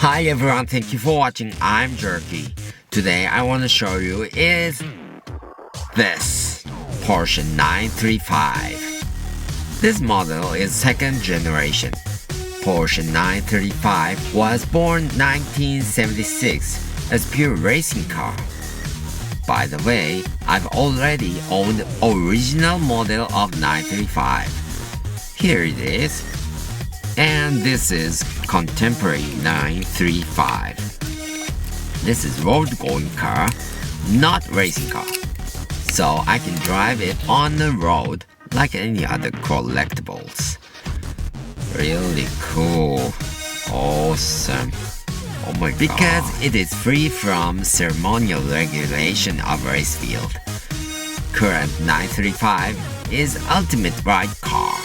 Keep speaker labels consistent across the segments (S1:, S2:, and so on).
S1: Hi everyone, thank you for watching. I'm Jerky. Today I want to show you is this Porsche 935. This model is second generation. Porsche 935 was born 1976 as pure racing car. By the way, I've already owned original model of 935. Here it is. And this is contemporary 935. This is road-going car, not racing car. So I can drive it on the road like any other collectibles. Really cool. Awesome. Oh my god. Because it is free from ceremonial regulation of race field. Current 935 is ultimate ride car.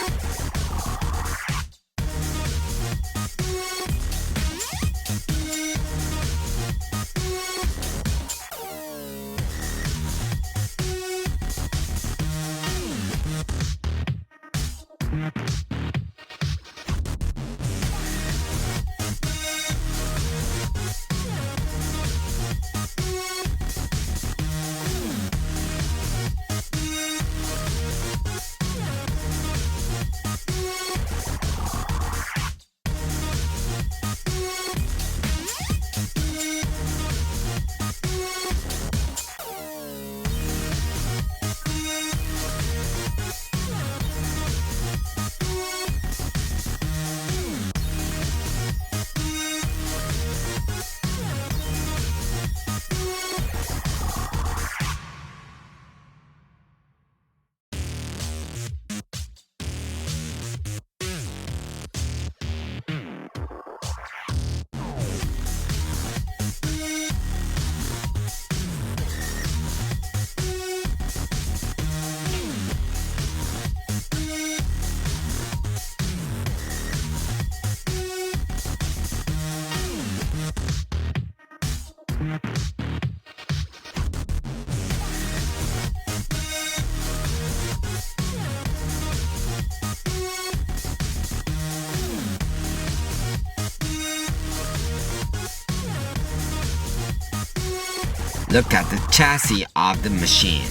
S1: Look at the chassis of the machine.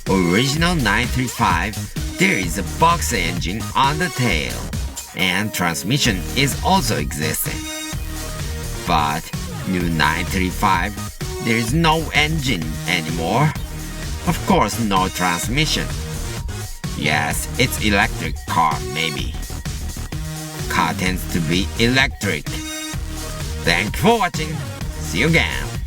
S1: Original 935, there is a box engine on the tail, and transmission is also existing. But new 935, there is no engine anymore. Of course, no transmission. Yes, it's electric car maybe. Car tends to be electric. Thank you for watching. See you again.